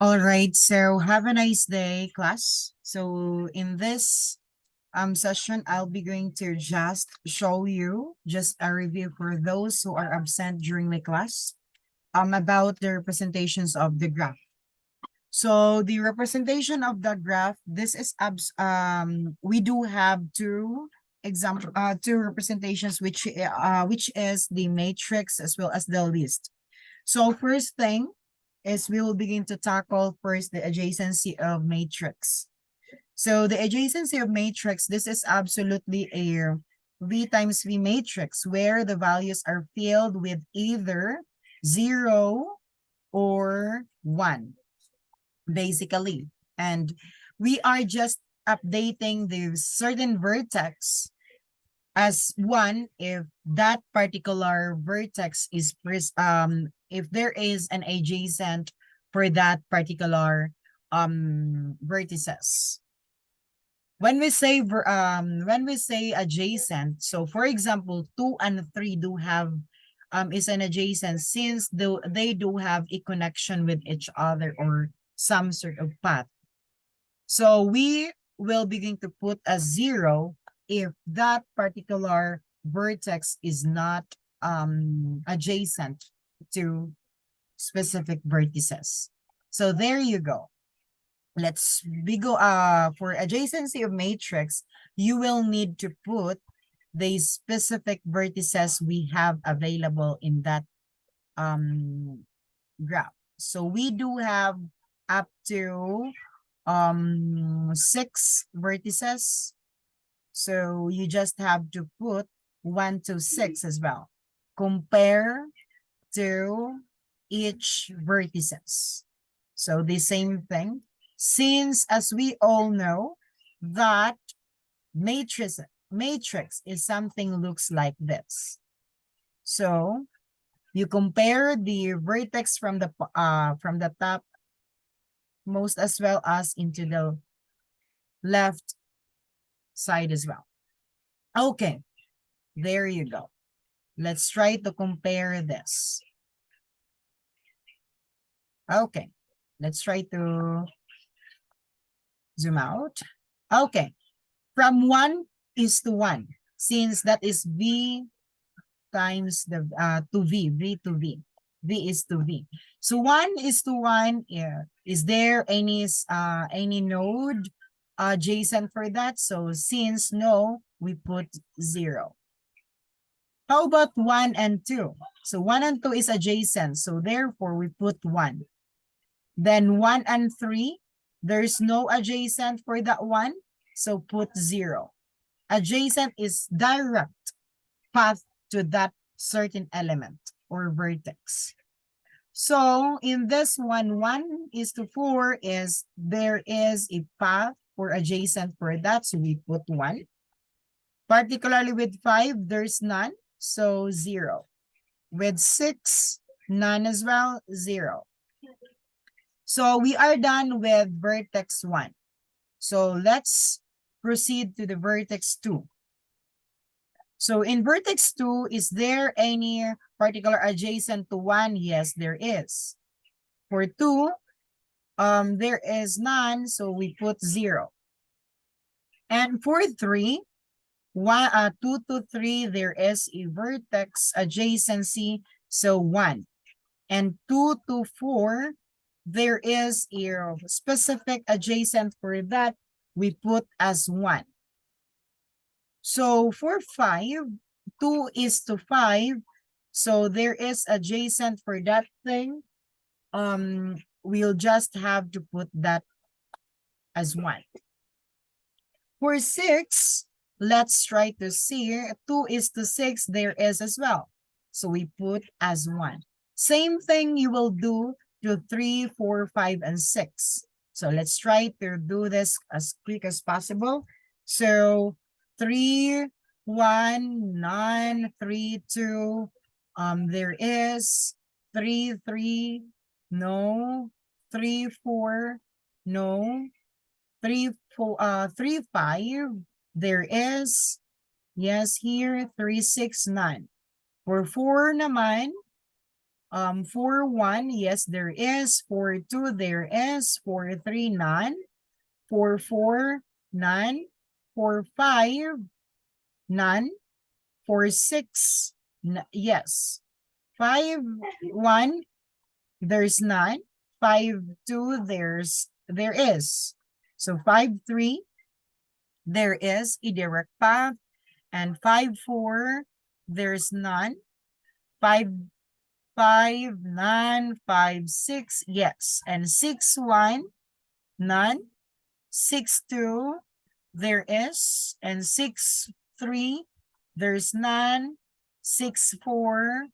All right, so have a nice day, class. So in this session, I'll be going to just show you just a review for those who are absent during my class about the representations of the graph. So the representation of the graph, this is we do have two representations which is the matrix as well as the list. So first thing is we will begin to tackle first the adjacency of matrix. So the adjacency of matrix, this is absolutely a V times V matrix where the values are filled with either 0 or 1, basically. And we are just updating the certain vertex as 1 if that particular vertex is if there is an adjacent for that particular vertices. When we say adjacent, so for example 2 and 3 do have is an adjacent since they do have a connection with each other or some sort of path. So we will begin to put a 0 if that particular vertex is not adjacent to specific vertices. So there you go. Let's go for adjacency of matrix, you will need to put the specific vertices we have available in that graph. So we do have up to 6 vertices. So you just have to put 1 to 6 as well. Compare to each vertices. So the same thing. Since as we all know that matrix is something looks like this. So you compare the vertex from the top most as well as into the left side as well. Okay, there you go. Let's try to compare this. Okay, let's try to zoom out. Okay, from 1 is to 1, since that is V times the to V to V. V is to V. So 1 is to 1. Is there any node adjacent for that? So since no, we put 0. How about 1 and 2? So 1 and 2 is adjacent. So therefore, we put 1. Then 1 and 3, there's no adjacent for that one. So put 0. Adjacent is direct path to that certain element or vertex. So in this one, 1 is to 4 is there is a path or adjacent for that. So we put 1. Particularly with 5, there's none. So 0. With 6, none as well, 0. So we are done with vertex 1. So let's proceed to the vertex 2. So in vertex 2, is there any particular adjacent to 1? Yes, there is. For 2, there is none, so we put 0. And for 3, 2 to 3, there is a vertex adjacency, so 1. And 2 to 4, there is a specific adjacent for that, we put as 1. So for 5, 2 is to 5, so there is adjacent for that thing. We'll just have to put that as 1. For 6, let's try to see. 2 is to 6, there is as well. So we put as 1. Same thing you will do to 3, 4, 5, and 6. So let's try to do this as quick as possible. So 3, 1, none, 3, 2. There is 3, 3, no, 3, 4, no, 3, 4, 3, 5. There is, yes, here, 3, 6, none. For 4 naman, 4, 1, yes, there is. 4, 2, there is. 4, 3, none. 4, 4, none. 4, 5, none. 4, 6, yes. 5, 1, there's none. 5, 2, there is. So 5, 3, there is a direct path. And 5, 4, there's none. 5, 5, none. 5, 6, yes. And 6, 1, none. 6, 2, there is. And 6, 3, there's none. 6, 4,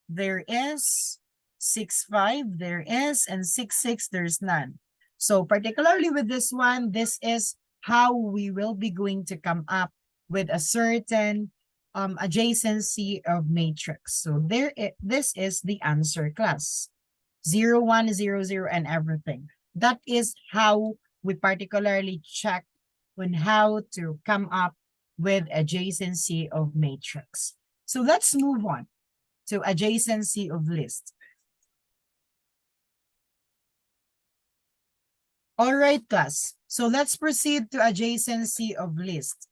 there is. 6, 5, there is. And 6, 6, there's none. So particularly with this one, this is how we will be going to come up with a certain adjacency of matrix. So this is the answer, class. 0, 1, 0, 0, and everything. That is how we particularly check on how to come up with adjacency of matrix. So let's move on to adjacency of list. All right, class. So let's proceed to adjacency of list.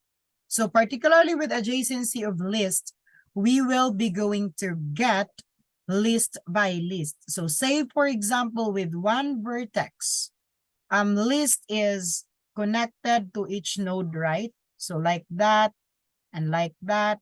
So particularly with adjacency of list, we will be going to get list by list. So say, for example, with one vertex, list is connected to each node, right? So like that and like that,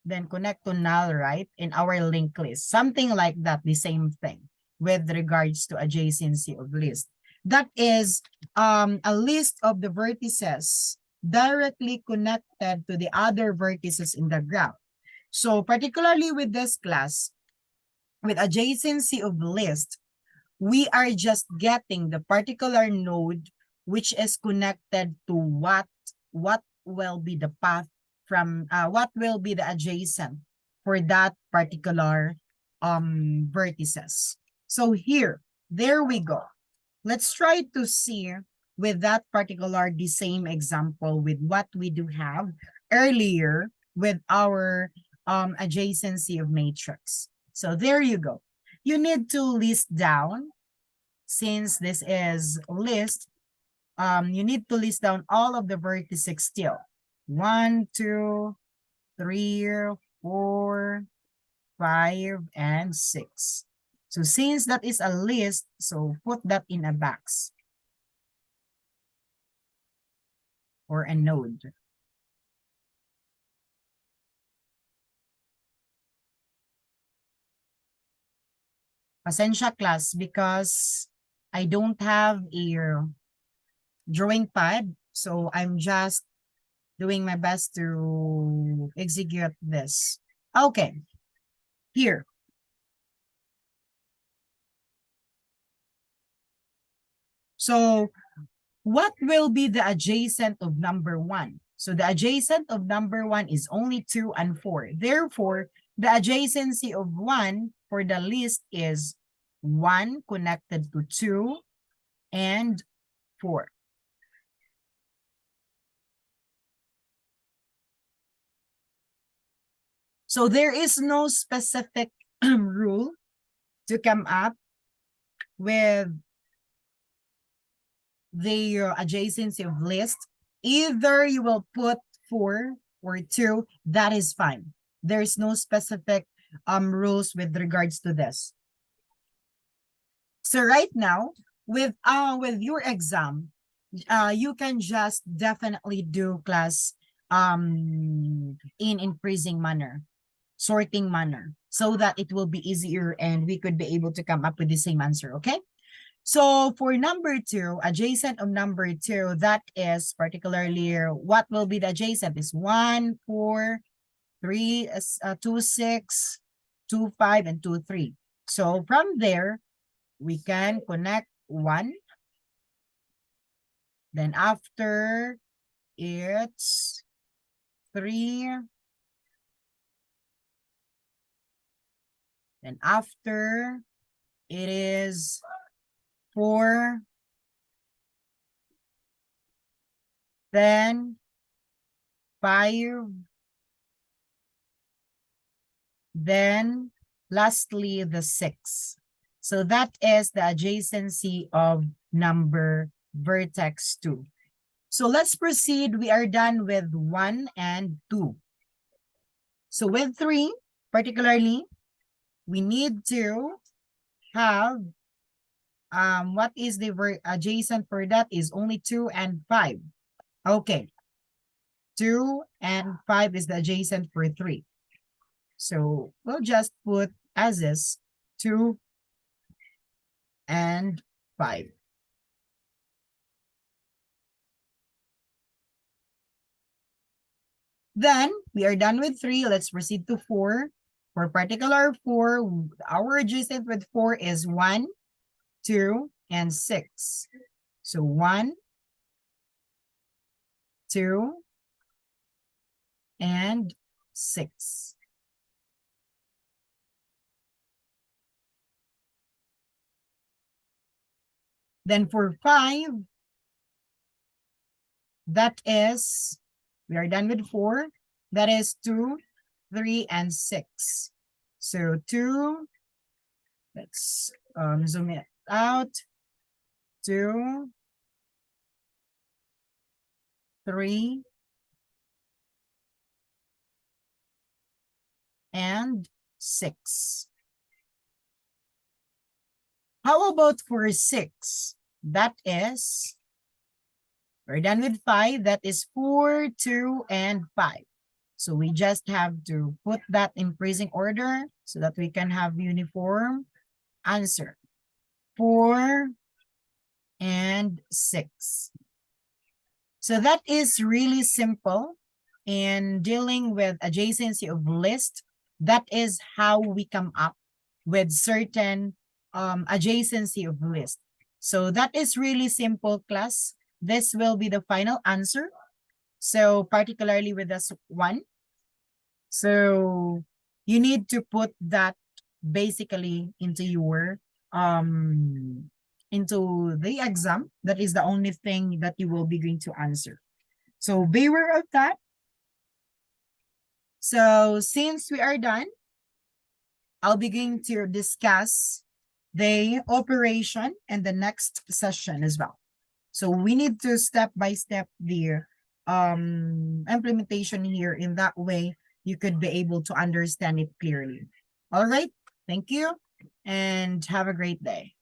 then connect to null, right? In our linked list, something like that, the same thing with regards to adjacency of list. That is a list of the vertices directly connected to the other vertices in the graph. So particularly with this class, with adjacency of list, we are just getting the particular node which is connected to what will be the path from what will be the adjacent for that particular vertices. So here, there we go. Let's try to see with that particular the same example with what we do have earlier with our adjacency of matrix. So there you go. You need to list down, since this is list, you need to list down all of the vertices still. 1, 2, 3, 4, 5, and 6. So since that is a list, so put that in a box or a node. Pasensya, class, because I don't have a drawing pad, so I'm just doing my best to execute this. Okay, here. So what will be the adjacent of number 1? So the adjacent of number 1 is only 2 and 4. Therefore, the adjacency of 1 for the list is 1 connected to 2 and 4. So there is no specific rule to come up with the adjacency of list. Either you will put 4 or 2, that is fine. There's no specific rules with regards to this. So right now, with your exam, you can just definitely do class in increasing manner, sorting manner, so that it will be easier and we could be able to come up with the same answer, okay? So for number 2, adjacent of number 2, that is particularly what will be the adjacent is 1, 4, 3, 2, 6, 2, 5, and 2, 3. So from there, we can connect 1. Then after, it's 3. Then after, it is 4. Then 5. Then lastly, the 6. So that is the adjacency of number vertex 2. So let's proceed. We are done with 1 and 2. So with 3, particularly, we need to have, what is the adjacent for that is only 2 and 5. Okay. 2 and 5 is the adjacent for 3. So we'll just put as is 2 and 5. Then we are done with 3. Let's proceed to 4. For particular 4, our adjacent with 4 is 1, 2, and 6. So 1, 2, and 6. Then for 5, that is, we are done with 4. That is 2, 3, and 6. So 2, let's zoom it out. 2, 3, and 6. How about for 6? That is, we're done with 5. That is 4, 2, and 5. So we just have to put that in increasing order so that we can have uniform answer. 4 and 6. So that is really simple in dealing with adjacency of list. That is how we come up with certain adjacency of list. So that is really simple, class. This will be the final answer. So particularly with this 1. So you need to put that basically into your into the exam. That is the only thing that you will be going to answer. So beware of that. So since we are done, I'll begin to discuss the operation and the next session as well. So we need to step by step the implementation here. In that way, you could be able to understand it clearly. All right. Thank you and have a great day.